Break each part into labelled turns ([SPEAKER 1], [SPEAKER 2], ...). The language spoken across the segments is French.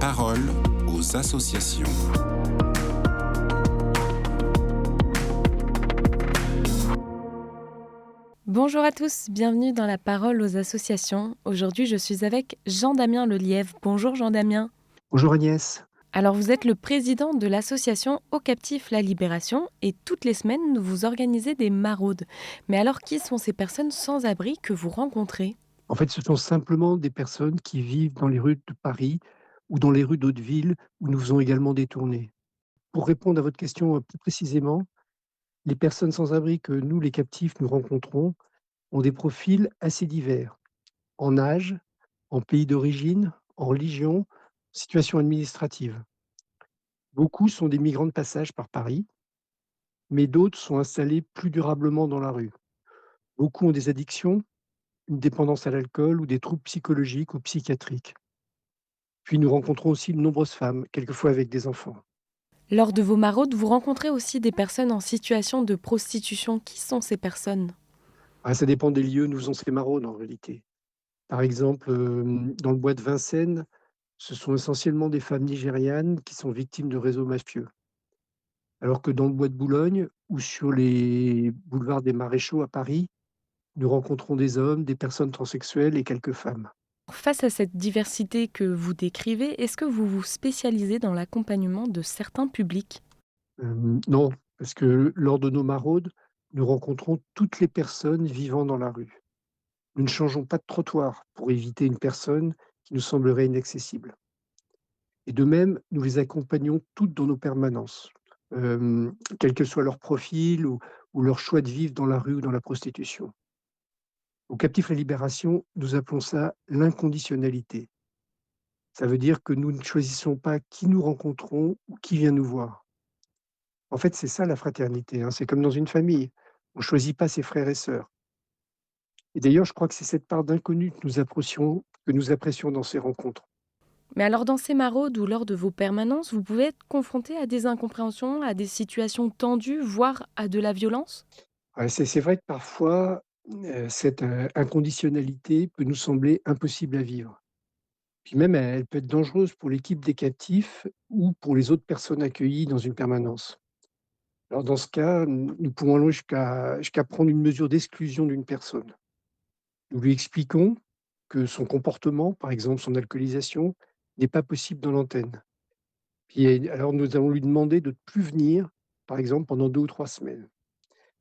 [SPEAKER 1] parole aux associations.
[SPEAKER 2] Bonjour à tous, bienvenue dans la parole aux associations. Aujourd'hui, je suis avec Jean-Damien Lelièvre. Bonjour Jean-Damien.
[SPEAKER 3] Bonjour Agnès.
[SPEAKER 2] Alors, vous êtes le président de l'association Aux Captifs La Libération et toutes les semaines, vous organisez des maraudes. Mais alors, qui sont ces personnes sans abri que vous rencontrez ?
[SPEAKER 3] En fait, ce sont simplement des personnes qui vivent dans les rues de Paris ou dans les rues d'autres villes où nous faisons également des tournées. Pour répondre à votre question plus précisément, les personnes sans abri que nous, les captifs, nous rencontrons ont des profils assez divers, en âge, en pays d'origine, en religion, situation administrative. Beaucoup sont des migrants de passage par Paris, mais d'autres sont installés plus durablement dans la rue. Beaucoup ont des addictions, une dépendance à l'alcool ou des troubles psychologiques ou psychiatriques. Puis nous rencontrons aussi de nombreuses femmes, quelquefois avec des enfants.
[SPEAKER 2] Lors de vos maraudes, vous rencontrez aussi des personnes en situation de prostitution. Qui sont ces personnes ?
[SPEAKER 3] Ça dépend des lieux, nous faisons ces maraudes en réalité. Par exemple, dans le bois de Vincennes, ce sont essentiellement des femmes nigérianes qui sont victimes de réseaux mafieux. Alors que dans le bois de Boulogne ou sur les boulevards des Maréchaux à Paris, nous rencontrons des hommes, des personnes transsexuelles et quelques femmes.
[SPEAKER 2] Face à cette diversité que vous décrivez, est-ce que vous vous spécialisez dans l'accompagnement de certains publics ?
[SPEAKER 3] Non, parce que lors de nos maraudes, nous rencontrons toutes les personnes vivant dans la rue. Nous ne changeons pas de trottoir pour éviter une personne qui nous semblerait inaccessible. Et de même, nous les accompagnons toutes dans nos permanences, quel que soit leur profil ou leur choix de vivre dans la rue ou dans la prostitution. Au Captif La Libération, nous appelons ça l'inconditionnalité. Ça veut dire que nous ne choisissons pas qui nous rencontrons ou qui vient nous voir. En fait, c'est ça la fraternité, hein, c'est comme dans une famille. On ne choisit pas ses frères et sœurs. Et d'ailleurs, je crois que c'est cette part d'inconnu que nous apprécions dans ces rencontres.
[SPEAKER 2] Mais alors dans ces maraudes ou lors de vos permanences, vous pouvez être confronté à des incompréhensions, à des situations tendues, voire à de la violence ?
[SPEAKER 3] C'est vrai que parfois, cette, inconditionnalité peut nous sembler impossible à vivre. Puis même, elle peut être dangereuse pour l'équipe des captifs ou pour les autres personnes accueillies dans une permanence. Alors dans ce cas, nous pouvons aller jusqu'à prendre une mesure d'exclusion d'une personne. Nous lui expliquons que son comportement, par exemple son alcoolisation, n'est pas possible dans l'antenne. Puis alors nous allons lui demander de ne plus venir, par exemple pendant 2 ou 3 semaines.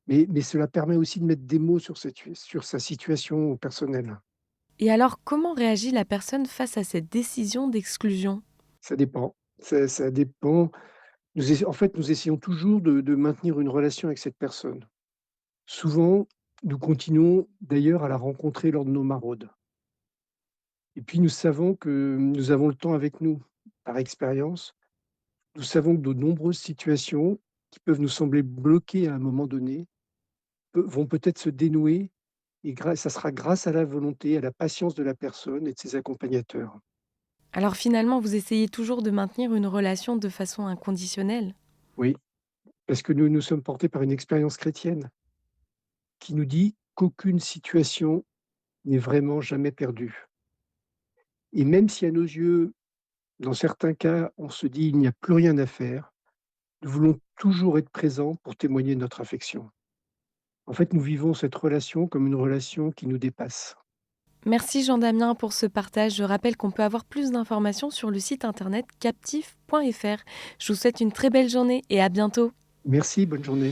[SPEAKER 3] Mais cela permet aussi de mettre des mots sur sa situation personnelle.
[SPEAKER 2] Et alors comment réagit la personne face à cette décision d'exclusion ?
[SPEAKER 3] Ça dépend. Ça dépend. Nous essayons toujours de maintenir une relation avec cette personne. Souvent, nous continuons d'ailleurs à la rencontrer lors de nos maraudes. Et puis nous savons que nous avons le temps avec nous. Par expérience, nous savons que de nombreuses situations qui peuvent nous sembler bloquées à un moment donné, vont peut-être se dénouer et ça sera grâce à la volonté, à la patience de la personne et de ses accompagnateurs.
[SPEAKER 2] Alors finalement, vous essayez toujours de maintenir une relation de façon inconditionnelle ?
[SPEAKER 3] Oui, parce que nous sommes portés par une expérience chrétienne qui nous dit qu'aucune situation n'est vraiment jamais perdue. Et même si à nos yeux, dans certains cas, on se dit: «Il n'y a plus rien à faire», nous voulons toujours être présents pour témoigner de notre affection. En fait, nous vivons cette relation comme une relation qui nous dépasse.
[SPEAKER 2] Merci Jean-Damien pour ce partage. Je rappelle qu'on peut avoir plus d'informations sur le site internet captif.fr. Je vous souhaite une très belle journée et à bientôt.
[SPEAKER 3] Merci, bonne journée.